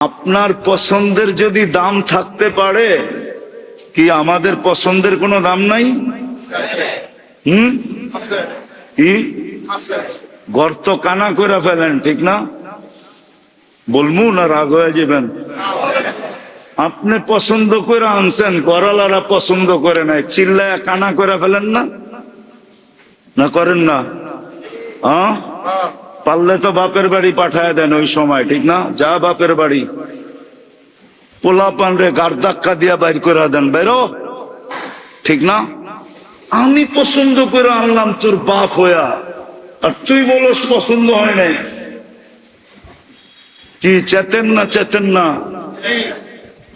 আপনার পছন্দের যদি দাম থাকতে পারে, কি আমাদের পছন্দের কোনো দাম নাই? কি গর্ত কানা করে ফেলেন, ঠিক না? বলমু না রাগ হয়ে যাবেন? আপনি পছন্দ করে আনছেন, গড়ালারা পছন্দ করে নাই, চিল্লায় কানা করে ফেলেন না? না করেন না? পারলে তো বাপের বাড়ি পাঠায় দেন ওই সময়, ঠিক না? যা বাপের বাড়ি, পোলা পানরে গাড় ধাক্কা দিয়া বাইর করে দেন, বেরো, ঠিক না? আমি পছন্দ করে আনলাম তোর বাপ হইয়া, আর তুই বলস পছন্দ হয় নাই। কি চেতেন না? চেতেন না?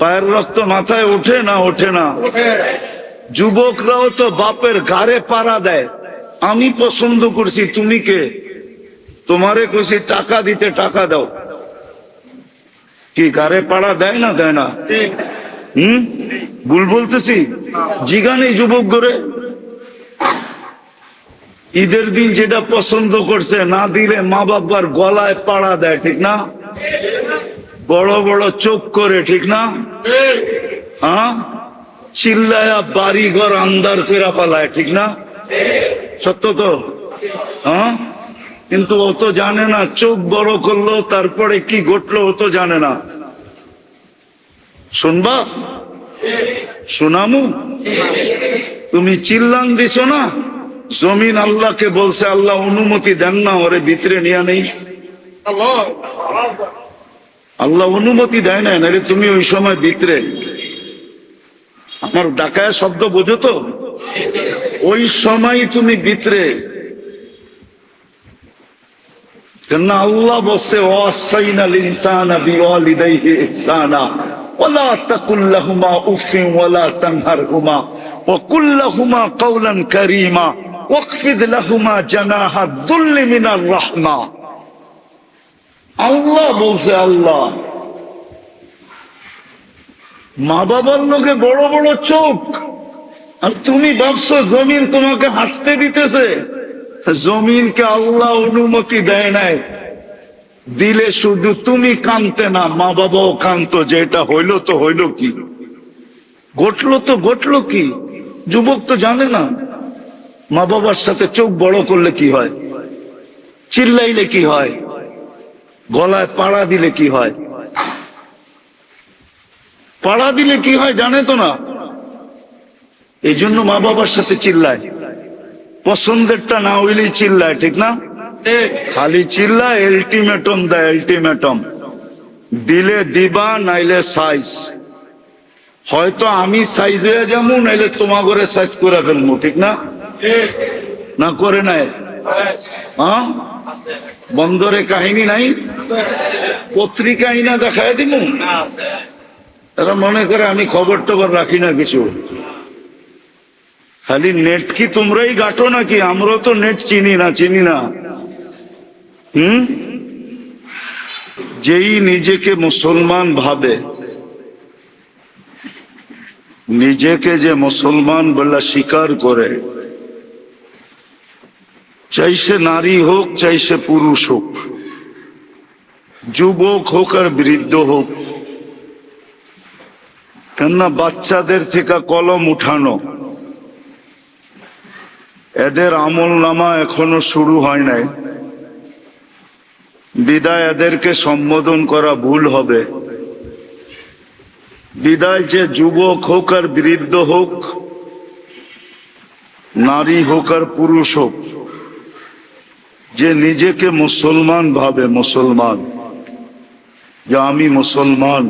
পায়ের রক্ত মাথায় ওঠে না? ওঠে না? যুবকরাও তো বাপের গাড়ে পাড়া দেয়, আমি পছন্দ করছি, তুমি কে? তোমারে কইছি টাকা দিতে, টাকা দাও। কি গাড়ে পাড়া দেয় না? দেয় না? ভুল বলতেছি? জিগানি যুবক করে ঈদের দিন যেটা পছন্দ করছে না দিলে মা বাবার গলায় পাড়া দেয়, ঠিক না? বড় বড় চোখ করে, ঠিক না? চিল্লায়া বাড়ি ঘর আন্দার করে পালায়, ঠিক না? সত্য তো? কিন্তু ও তো জানে না চোখ বড় করলো তারপরে কি ঘটলো, ও তো জানে না। শুনবা? শোনামু? তুমি চিল্লান দিছ না, জমিন আল্লাহকে বলছে, আল্লাহ অনুমতি দেন না ওরে ভিতরে নিয়ে নেই। আল্লাহ অনুমতি দেয় না, নাহলে তুমি ওই সময় ভিতরে। আমার ডাকায় শব্দ বোঝো তো? ওই সময় তুমি ভিতরে, কেননা আল্লাহ বলছে ওয়াসাইনাল ইনসানা বিওয়ালিদাইহি ইহসানা ওয়ালা তাকুল লাহুমা উফিন ওয়ালা তানহারহুমা ওয়া কুল লাহুমা কাওলান কারীমা ওয়াকফিদ লাহুমা জানাহা যুল্লি মিনার রাহমা। আল্লাহ বলছে, আল্লাহ মা বাবার লোকে বড় বড় চোখ, আর তুমি ভাবছো জমিন তোমাকে হাঁটতে দিতেছে। জমিনকে আল্লাহ অনুমতি দেয় নাই, দিলে শুধু তুমি কানতে না, মা বাবাও কানতো, যে এটা হইলো তো হইলো কি, ঘটলো তো ঘটলো কি। যুবক তো জানে না মা বাবার সাথে চোখ বড় করলে কি হয়, চিল্লাইলে কি হয়, গলায় পাড়া দিলে কি হয়। পাড়া দিলে কি হয় জানে তো না, এই জন্য মা বাবার সাথে চিল্লায়। পছন্দেরটা না হইলেই চিল্লায়, ঠিক না? খালি চিল্লায়, আলটিমেটম দেয়, আলটিমেটম দিলে দিবা, নাইলে সাইজ। হয়তো আমি সাইজ হয়ে যাবো, নাইলে তোমার ঘরে সাইজ করে ফেলবো, ঠিক না? না করে নাই? বন্দরে কাহিনী নাই? পত্রিকায় না দেখায় দিব। তারা মনে করে আমি খবর টবর রাখি না কিছু। খালি নেট কি তোমরাই গাটো নাকি? আমরাও তো নেট চিনি না, চিনি না। যেই নিজেকে মুসলমান ভাবে, নিজেকে যে মুসলমান বলে স্বীকার করে, চাই সে নারী হোক, চাই সে পুরুষ হোক, যুবক হোক আর বৃদ্ধ হোক, কেননা বাচ্চাদের থেকে কলম উঠানো, এদের আমল নামা এখনো শুরু হয় নাই, বিদায় এদেরকে সম্বোধন করা ভুল হবে। বিদায় যে যুবক হোক আর বৃদ্ধ হোক, নারী হোক আর পুরুষ হোক, যে নিজেকে মুসলমান ভাবে, মুসলমান, যে আমি মুসলমান,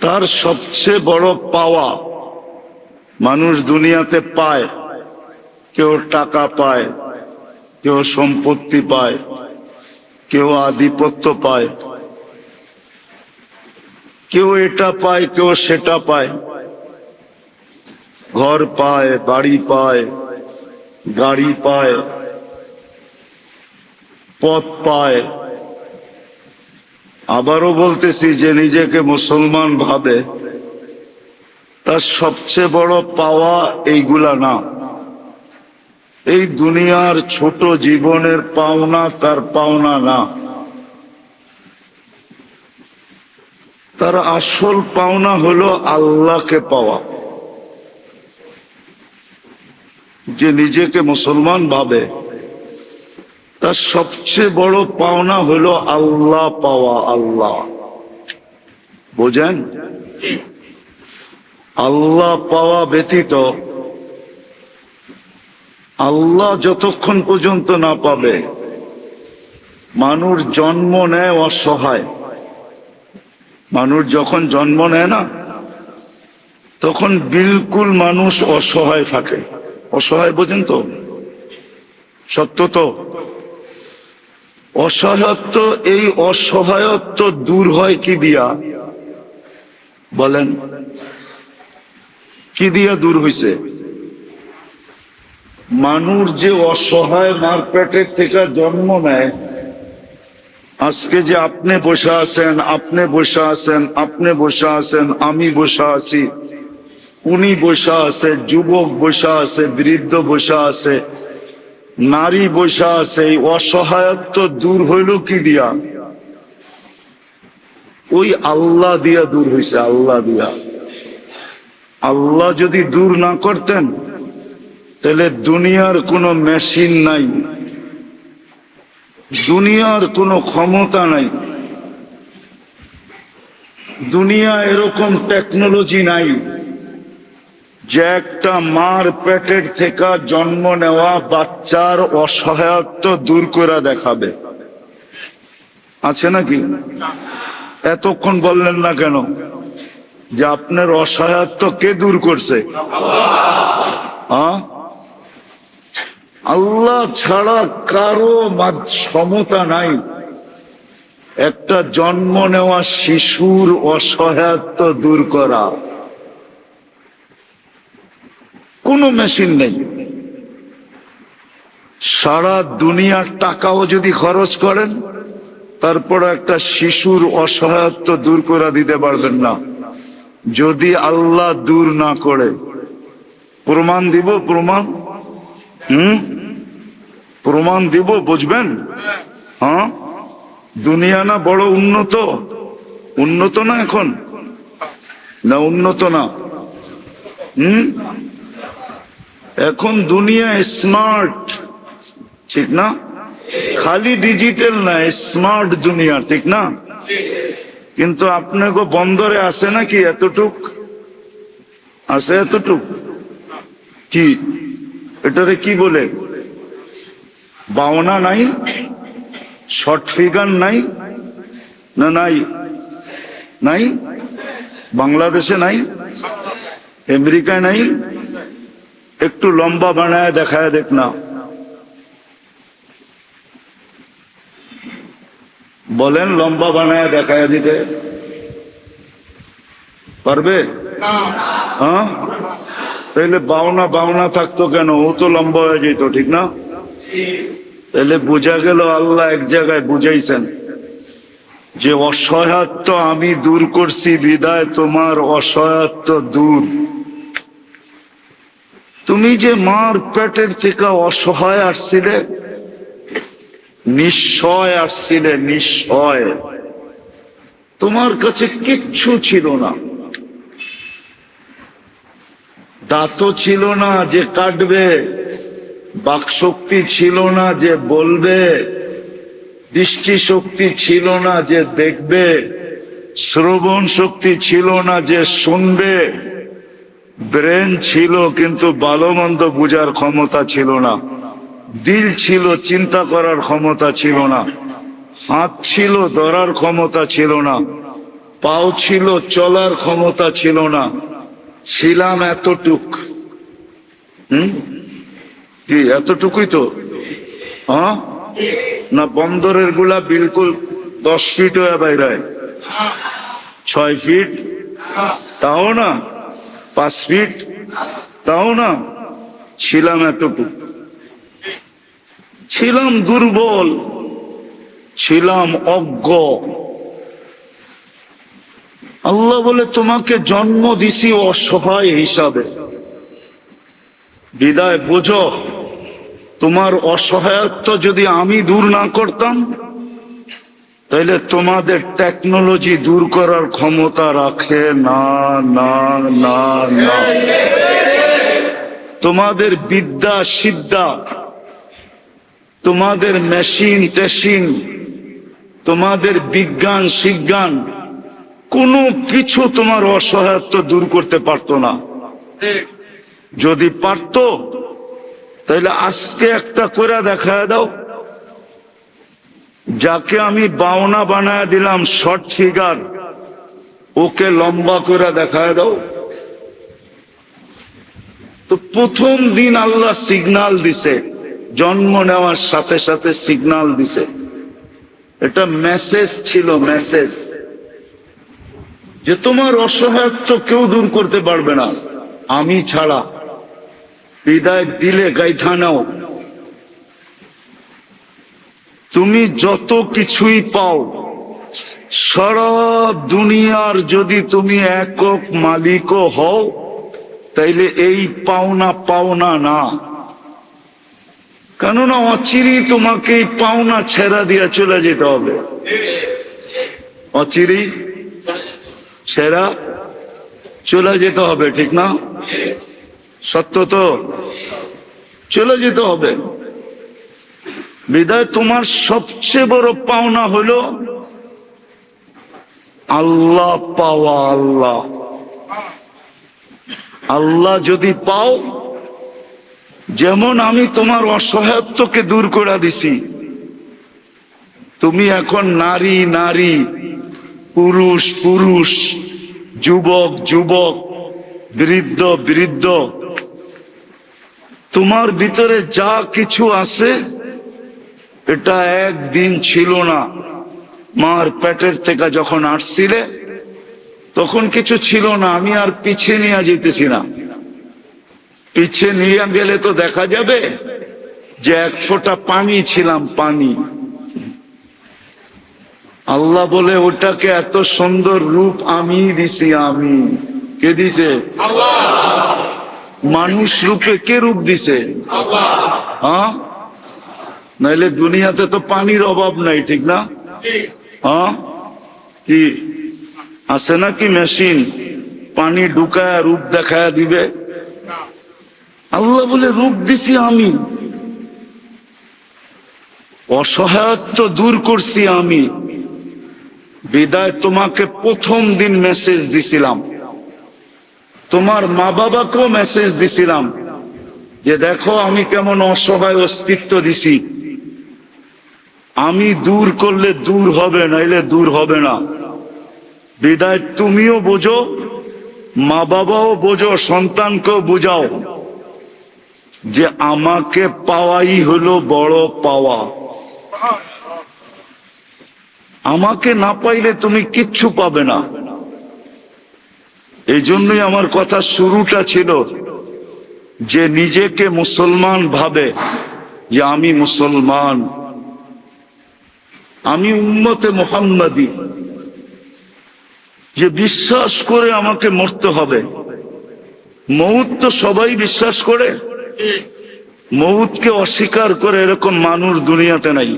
তার সবচেয়ে বড় পাওয়া মানুষ দুনিয়াতে পায়। কেউ টাকা পায়, কেউ সম্পত্তি পায়, কেউ আধিপত্য পায়, কেউ এটা পায়, কেউ সেটা পায়, ঘর পায়, বাড়ি পায়, গাড়ি পায়, পদ পায়। আবারও বলতেছি, যে নিজেকে মুসলমান ভাবে, তার সবচেয়ে বড় পাওয়া এইগুলা না। এই দুনিয়ার ছোট জীবনের পাওনা তার পাওনা না। তার আসল পাওনা হলো আল্লাহকে পাওয়া। যে নিজেকে মুসলমান ভাবে তার সবচেয়ে বড় পাওনা হলো আল্লাহ পাওয়া। আল্লাহ বোঝেন? আল্লাহ পাওয়া ব্যতীত, আল্লাহ যতক্ষণ পর্যন্ত না পাবে, মানুষ জন্ম নেয় অসহায়। মানুষ যখন জন্ম নেয় না, তখন বিলকুল মানুষ অসহায় থাকে। অসহায় বোঝেন তো? সত্য তো? অসহায়ত্ব, এই অসহায়ত্ব দূর হয় কি দিয়া বলেন? কি দিয়া দূর হইছে? মানুষ যে অসহায় মার পেটের থেকে জন্ম নেয়, আজকে যে আপনি বসে আছেন, আপনি বসে আছেন, আপনি বসে আছেন, আমি বসে আছি, উনি বসে আছে, যুবক বসে আছে, বৃদ্ধ বসে আছে, নারী বসে আছে, এই অসহায়ত্ব দূর হইল কি দিয়া? ওই আল্লাহ দিয়া দূর হইছে। আল্লাহ দিয়া। আল্লাহ যদি দূর না করতেন, তাহলে দুনিয়ার কোনো মেশিন নাই, দুনিয়ার কোনো ক্ষমতা নাই, দুনিয়া এরকম টেকনোলজি নাই যে একটা মার পেটের থেকে জন্ম নেওয়া বাচ্চার অসহায়ত্ব দূর করে দেখাবে। আছে নাকি? এতক্ষণ বললেন না কেন যে আপনার অসহায়ত্ব কে দূর করছে? আল্লাহ ছাড়া কারো ক্ষমতা নাই একটা জন্ম নেওয়া শিশুর অসহায়ত্ব দূর করা। কোনো মেশিন নেই। সারা দুনিয়ার টাকাও যদি খরচ করেন, তারপর একটা শিশুর অসহায়ত্ব দূর করে দিতে পারবেন না, যদি আল্লাহ দূর না করে। প্রমাণ দিব? প্রমাণ প্রমাণ দিব, বুঝবেন? হ্যাঁ, দুনিয়া না বড় উন্নত? উন্নত না এখন? না উন্নত না? এখন দুনিয়া স্মার্ট, ঠিক না? খালি ডিজিটাল না, স্মার্ট দুনিয়া, ঠিক না? কিন্তু আপনাকে বন্দরে আছে নাকি এতটুক? আছে এতটুক? কি এটারে কি বলে? বাওনা নাই? শর্ট ফিগার নাই? না নাই? নাই? বাংলাদেশে নাই? আমেরিকায় নাই? একটু লম্বা বানায় দেখায় দেখ না। বলেন, লম্বা বানায় দেখায় দিতে পারবে? হ্যাঁ, তাহলে বাওনা বাওনা থাকতো কেন? ও তো লম্বা হয়ে যেত, ঠিক না? তাহলে বোঝা গেল আল্লাহ এক জায়গায় বুঝাইছেন যে অসহায়ত্ব আমি দূর করছি, বিদায় তোমার অসহায়ত্ব দূর। তুমি যে মার পেটের থেকে অসহায় আসছিলে, নিঃস্বয় আসছিলে, নিঃস্বয়, তোমার কাছে কিচ্ছু ছিল না। দাঁতও ছিল না যে কাটবে, বাকশক্তি ছিল না যে বলবে, দৃষ্টি শক্তি ছিল না যে দেখবে, শ্রবণ শক্তি ছিল না যে শুনবে, ব্রেন ছিল কিন্তু ভালো মন্দ বুঝার ক্ষমতা ছিল না, দিল ছিল চিন্তা করার ক্ষমতা ছিল না, হাত ছিল ধরার ক্ষমতা ছিল না, পাও ছিল চলার ক্ষমতা ছিল না। ছিলাম এতটুক। কি এতটুকুই তো? হ্যাঁ না, বন্দরের গুলা বিলকুল 10 ফিট হয়ে বাইরে, 6 ফিট তাও না, 5 ফিট তাও না। ছিলাম এতটুকু। ছিলাম দুর্বল, ছিলাম অজ্ঞ। আল্লাহ বলে তোমাকে জন্ম দিছি অসহায় হিসাবে, বিদায় বোঝো তোমার অসহায়ত্ব যদি আমি দূর না করতাম, তাইলে তোমাদের টেকনোলজি দূর করার ক্ষমতা রাখে না, না, না, না। তোমাদের বিদ্যা সিদ্ধা, তোমাদের মেশিন টেশিন, তোমাদের বিজ্ঞান শিজ্ঞান কোনো কিছু তোমার অসহায়ত্ব দূর করতে পারতো না। যদি পারতো তাহলে আজকে একটা করে দেখায় দাও। যাকে আমি বাওনা বানায় দিলাম শর্ট ফিগার, ওকে লম্বা করে দেখায় দাও। তো প্রথম দিন আল্লাহ সিগন্যাল দিছে, জন্ম নেওয়ার সাথে সাথে সিগন্যাল দিছে। এটা মেসেজ ছিল, মেসেজ যে তোমার অসহায়ত্ব কেউ দূর করতে পারবে না আমি ছাড়া। হৃদয় দিলে গাইথা নাও। তুমি যত কিছুই পাও, সারা দুনিয়ার যদি তুমি একক মালিকও হও, তাইলে এই পাওনা পাওনা না। কেননা অচিরেই তোমাকে এই পাওনা ছেড়া দিয়ে চলে যেতে হবে। অচিরেই ছেড়া চলে যেতে হবে, ঠিক না? সত্য তো, চলে যেতে হবে। বিদায় তোমার সবচেয়ে বড় পাওনা হলো আল্লাহ পাওয়া। আল্লাহ, আল্লাহ যদি পাও, যেমন আমি তোমার অসহায়ত্বকে দূর করে দিছি, তুমি এখন নারী নারী, পুরুষ পুরুষ, যুবক যুবক, বৃদ্ধ বৃদ্ধ, তোমার ভিতরে যা কিছু আছে এটা একদিন ছিল না। মার পেটের থেকে যখন আসছিলে তখন কিছু ছিল না। আমি আর পিছিয়ে নিয়ে যেতেছি না। পিছিয়ে নিয়ে গেলে তো দেখা যাবে যে এক ফোঁটা পানি ছিলাম, পানি। আল্লাহ বলে ওটাকে এত সুন্দর রূপ আমি দিছি। আমি কে দিছে? মানুষ রূপে কে রূপ দিছে? হ্যাঁ, নাইলে দুনিয়াতে তো পানির অভাব নাই, ঠিক না? হ্যাঁ, কি আছে নাকি মেশিন পানি ঢুকায় রূপ দেখায় দিবে? আল্লাহ বলে রূপ দিছি আমি, অসহায়ত্ব দূর করছি আমি। বিদায় তোমাকে প্রথম দিন মেসেজ দিছিলাম, তোমার মা বাবাকেও মেসেজ দিছিলাম যে দেখো আমি কেমন অসহায় অস্তিত্ব দিছি। আমি দূর করলে দূর হবে, নাইলে দূর হবে না। বিদায় তুমিও বোঝো, মা বাবাও বোঝো, সন্তানকেও বুঝাও যে আমাকে পাওয়াই হলো বড় পাওয়া। আমাকে না পাইলে তুমি কিচ্ছু পাবে না। এই জন্যই আমার কথা শুরুটা ছিল যে নিজেকে মুসলমান ভাবে যে আমি মুসলমান, আমি উম্মতে মুহাম্মাদি, যে বিশ্বাস করে আমাকে মরতে হবে। মউত তো সবাই বিশ্বাস করে, মউতকে অস্বীকার করে এরকম মানুষ দুনিয়াতে নাই।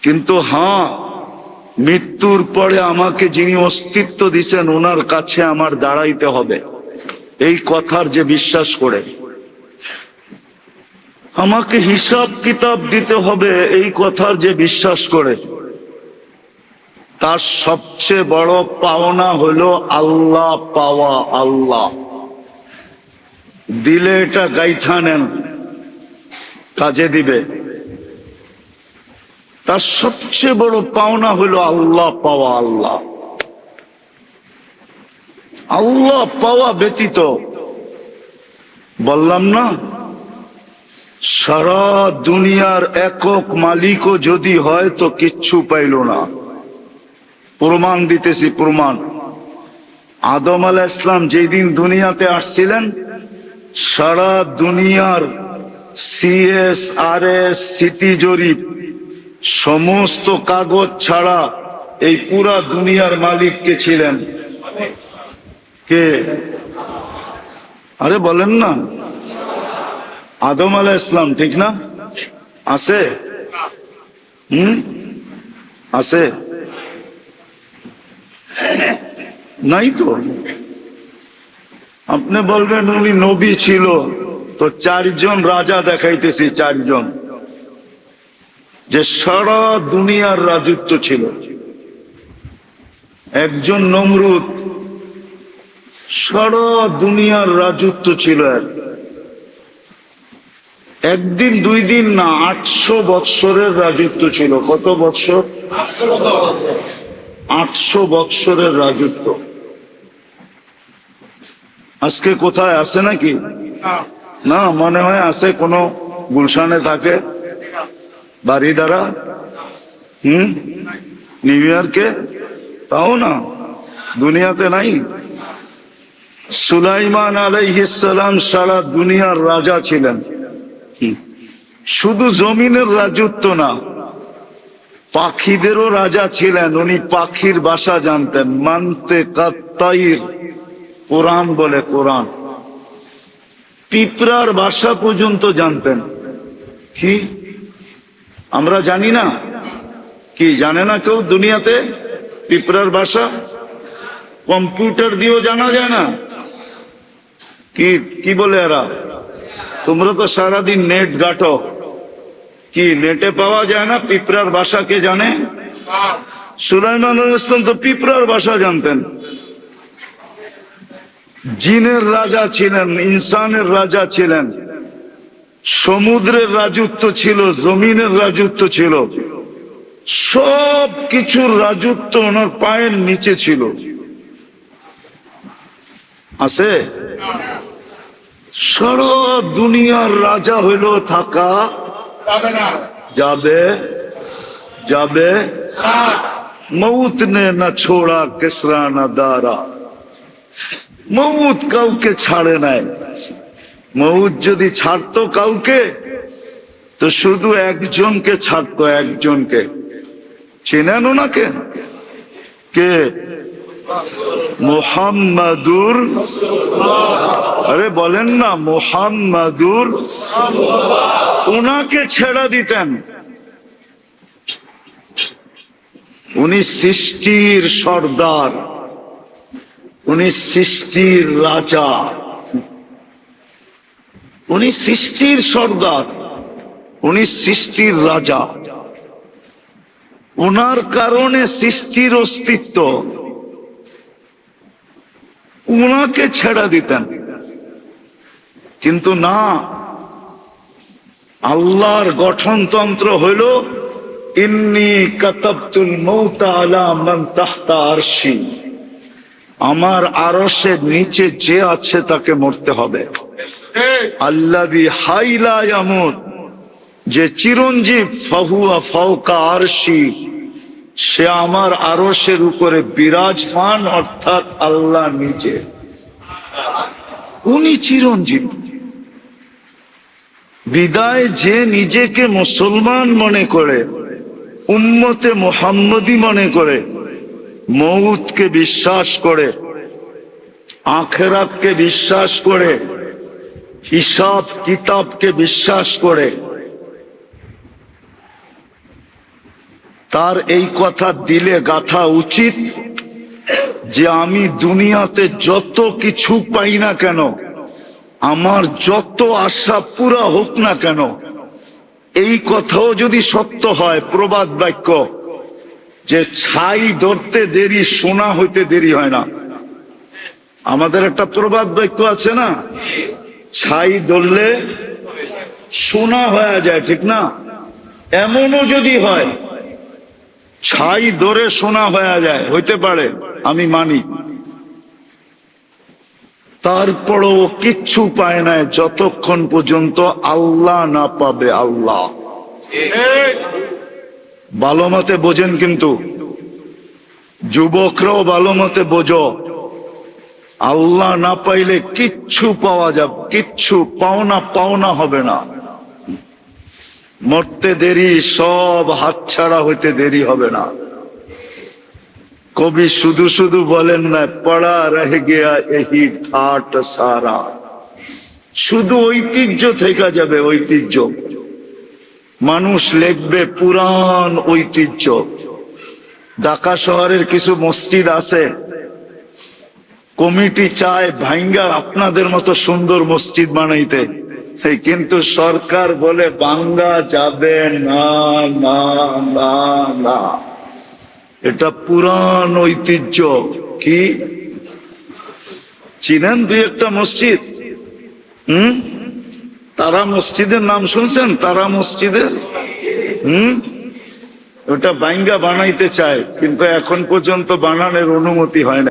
কিন্তু হ্যাঁ, মৃত্যুর পরে আমাকে যিনি অস্তিত্ব দিছেন ওনার কাছে আমার দাঁড়াইতে হবে, এই কথার যে বিশ্বাস করে। আমাকে হিসাব কিতাব দিতে হবে, এই কথার যে বিশ্বাস করে। তার সবচেয়ে বড় পাওনা হলো আল্লাহ পাওয়া। আল্লাহ দিলে এটা গাইথা নেন, কাজে দিবে। তার সবচেয়ে বড় পাওনা হলো আল্লাহ পাওয়া। আল্লাহ, আল্লাহ পাওয়া ব্যতীত, বললাম না, সারা দুনিয়ার একক মালিকও যদি হয় তো কিচ্ছু পাইল না। প্রমাণ দিতেছি, প্রমাণ। আদম আলাইহিস সালাম যেই দিন দুনিয়াতে আসছিলেন, সারা দুনিয়ার CSRS সিটি জরিপ সমস্ত কাগজ ছাড়া এই পুরা দুনিয়ার মালিক কে ছিলেন? কে? আরে বলেন না, আদম আলাইহিস সালাম, ঠিক না? আছে? আছে? নাই তো। আপনি বলবেন উনি নবী ছিল, তো 4 জন রাজা দেখাইতেছি, 4 জন যে সারা দুনিয়ার রাজত্ব ছিল। একজন নমরুদ, সারা দুনিয়ার রাজত্ব ছিল। একদিন 2 দিন না, 800 বৎসরের রাজত্ব ছিল। কত বৎসর? 800 বৎসরের রাজত্ব। আজকে কোথায় আছে নাকি? না, মনে হয় আছে, কোন গুলশানে থাকে, বাড়ি দ্বারা, নিউ ইয়র্কে, তাও না, দুনিয়াতে নাই। সুলাইমান আলাইহিস সালাম সারা দুনিয়ার রাজা ছিলেন। শুধু জমিনের রাজত্ব না, পাখিদেরও রাজা ছিলেন। উনি পাখির ভাষা জানতেন, মানতে কাত্তাইর, কোরআন বলে, কোরআন। পিঁপড়ার ভাষা পর্যন্ত জানতেন। কি আমরা জানি না? কি জানে না কেউ দুনিয়াতে পিঁপড়ার ভাষা? কম্পিউটার দিয়েও জানা যায় না? কি বলে এরা? তোমরা তো সারাদিন নেট ঘাটো, কি নেটে পাওয়া যায় না? পিঁপড়ার ভাষা কে জানে? সুলাইমান আলাইহিস সালাম তো পিঁপড়ার ভাষা জানতেন। জিনের রাজা ছিলেন, ইনসানের রাজা ছিলেন, সমুদ্রের রাজত্ব ছিল, জমিনের রাজত্ব ছিল, সব কিছুর রাজত্ব ওনার পায়ের নিচে ছিল। আছে? সারা দুনিয়ার রাজা হইল থাকা যাবে, যাবে। মৌত নে না ছোড়া কিসরা না দারা। মৌত কাউকে ছাড়ে নাই। মৌত যদি ছাড়তো কাউকে, তো শুধু একজনকে ছাড়তো, একজনকে। চেনেন ওনাকে? কে? মুহাম্মাদুর, আরে বলেন না, মুহাম্মাদুর। ওনাকে ছেড়ে দিতেন। উনি সৃষ্টির সর্দার, উনি সৃষ্টির রাজা, উনি সৃষ্টির সর্দার, উনি সৃষ্টির রাজা। ওনার কারণে সৃষ্টির অস্তিত্ব। উনাকে ছেড়ে দিতেন। কিন্তু না, আল্লাহর গঠনতন্ত্র হইল ইন্নী কাতাবতুল মাউতা আলা মান তাহতা আরশি। আমার আরশের নিচে যে আছে তাকে মরতে হবে। আল্লাযী হাই লা ইয়ামুত, যে চিরঞ্জীব, ফাহুয়া ফাওকা আরশি, সে আমার আরশের উপরে বিরাজমান, অর্থাৎ আল্লাহ নিজে। উনি চিরঞ্জীব। বিদায় যে নিজেকে মুসলমান মনে করে, উম্মতে মুহাম্মদী মনে করে, মউতকে বিশ্বাস করে, আখিরাতকে বিশ্বাস করে, হিসাব কিতাবকে বিশ্বাস করে, তার এই কথা দিলে গাথা উচিত যে আমি দুনিয়াতে যত কিছু পাই না কেন, আমার যত আশা পুরা হোক না কেন, এই কথাও যদি সত্য হয়, প্রবাদ বাক্য যে ছাই ধরতে দেরি, সোনা হইতে দেরি হয় না। আমাদের একটা প্রবাদ বাক্য আছে না, ছাই ধরলে সোনা হয়ে যায়, ঠিক না? এমনও যদি হয়, ছাই ধরে সোনা হয়ে যায়, হইতে পারে, আমি মানি। তারপরও কিচ্ছু পায় না যতক্ষণ পর্যন্ত আল্লাহ না পাবে। আল্লাহ ভালো মতে বোঝেন, কিন্তু যুবকরাও ভালো মতে বোঝো, আল্লাহ না পাইলে কিচ্ছু পাওয়া যাবে, কিচ্ছু পাওনা হবে না। মরতে দেরি, সব হাতছাড়া হইতে দেরি হবে না। কবি শুধু শুধু বলেন না, পড়া রহে গিয়া এহি ঠাট সারা। শুধু ঐতিহ্য থেকে যাবে, ঐতিহ্য। মানুষ লিখবে পুরান ঐতিহ্য, ঢাকা শহরের কিছু মসজিদ আছে, কমিটি চায় ভাঙ্গা আপনাদের মতো সুন্দর মসজিদ বানাইতে, কিন্তু সরকার বলে ভাঙ্গা যাবে না, না, না, না। এটা পুরান ঐতিহ্য। কি চিনেন দুই একটা মসজিদ? তারা মসজিদের নাম শুনছেন? তারা মসজিদের ওটা ভাঙ্গা বানাইতে চায়, কিন্তু এখন পর্যন্ত বানানোর অনুমতি হয় না।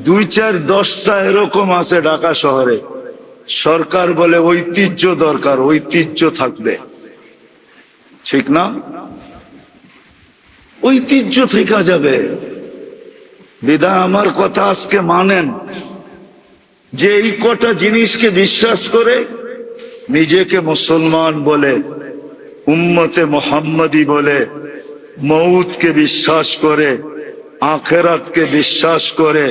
2-4-10টা এরকম আছে ঢাকা শহরে। সরকার বলে ঐতিহ্য দরকার, ঐতিহ্য থাকবে, ঠিক না? ঐতিহ্য থেকে যাবে। বিধায় আমার কথা আজকে মানেন, যে এই কটা জিনিসকে বিশ্বাস করে নিজেকে মুসলমান বলে, উম্মতে মুহাম্মাদি বলে, মউতকে বিশ্বাস করে, আখিরাতকে বিশ্বাস করে,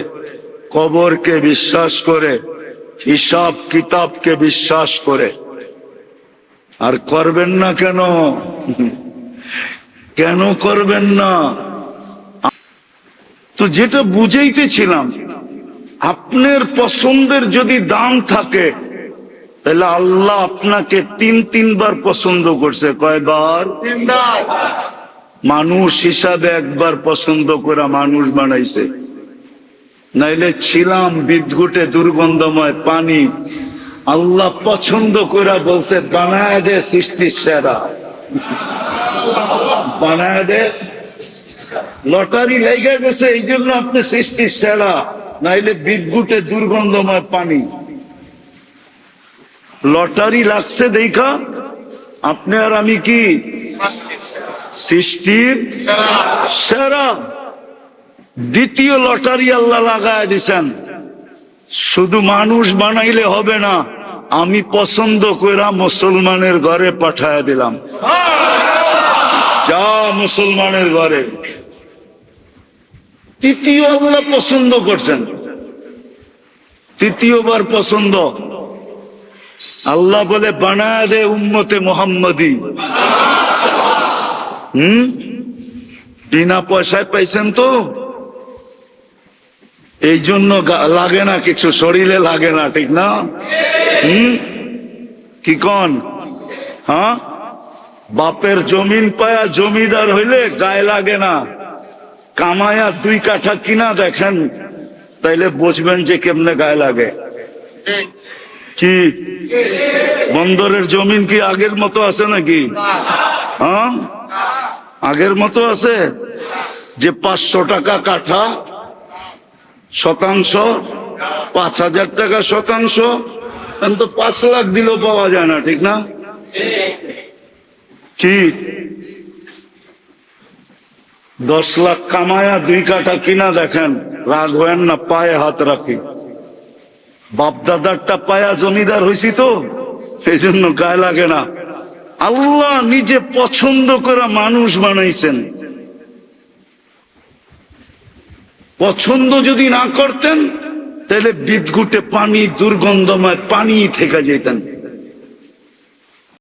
কবরকে বিশ্বাস করে, হিসাব কিতাবকে বিশ্বাস করে। আর করবেন না কেন? কেন করবেন না? তো যেটা বুঝাইতেছিলাম, আপনার পছন্দের যদি দাম থাকে, তাহলে আল্লাহ আপনাকে 3-3 বার পছন্দ করছে। কয়বার? 3 বার। মানুষ হিসাবে একবার পছন্দ করে মানুষ বানাইছে, নাইলে ছিলাম বিদ্ঘুটে দুর্গন্ধময় পানি। আল্লাহ পছন্দ করে বলছে বানায় দে সৃষ্টির সেরা, বানায় দে। লটারি লেগে গেছে এই জন্য আপনি সৃষ্টির সেরা, নাইলে বিদ্ঘুটে দুর্গন্ধময় পানি। লটারি লাগছে দেখা আপনি আর আমি কি সৃষ্টির সেরা। দ্বিতীয় লটারি আল্লাহ লাগায় দিছেন, শুধু মানুষ বানাইলে হবে না, আমি পছন্দ কইরা মুসলমানের ঘরে পাঠায় দিলাম। যা মুসলমানের ঘরে। তৃতীয় আল্লাহ পছন্দ করছেন, তৃতীয়বার পছন্দ। আল্লাহ বলে বানায় দে উম্মতে মুহাম্মাদি। বিনা পয়সায় পাইছেন তো, এই জন্য লাগে না কিছু, শরীরে লাগে না, ঠিক না? কি কন? হ্যাঁ, বাপের জমিন পায়া জমিদার হইলে গায়ে লাগে না, কামায়া 2 কাঠা কিনা দেখেন, তাইলে বুঝবেন যে কেমনে গায়ে লাগে। কি বন্দরের জমিন কি আগের মতো আছে নাকি? হ্যাঁ, আগের মতো আছে? যে 500 টাকা কাঠা শতাংশ, 5000 টাকা শতাংশ, তো 5 লাখ দিলেও পাওয়া যায় না, ঠিক না? কি 10 লাখ কামায়া 2 কাঠা কিনা দেখেন, রাগ হয় না, পায়ে হাত রাখি। বাপ দাদারটা পায়া জমিদার হয়েছি তো, সেই জন্য গায়ে লাগে না। আল্লাহ নিজে পছন্দ করে মানুষ বানাইছেন। পছন্দ যদি না করতেন, তাহলে বিদ্ঘুটে পানি, দুর্গন্ধময় পানি থেকে যেতেন।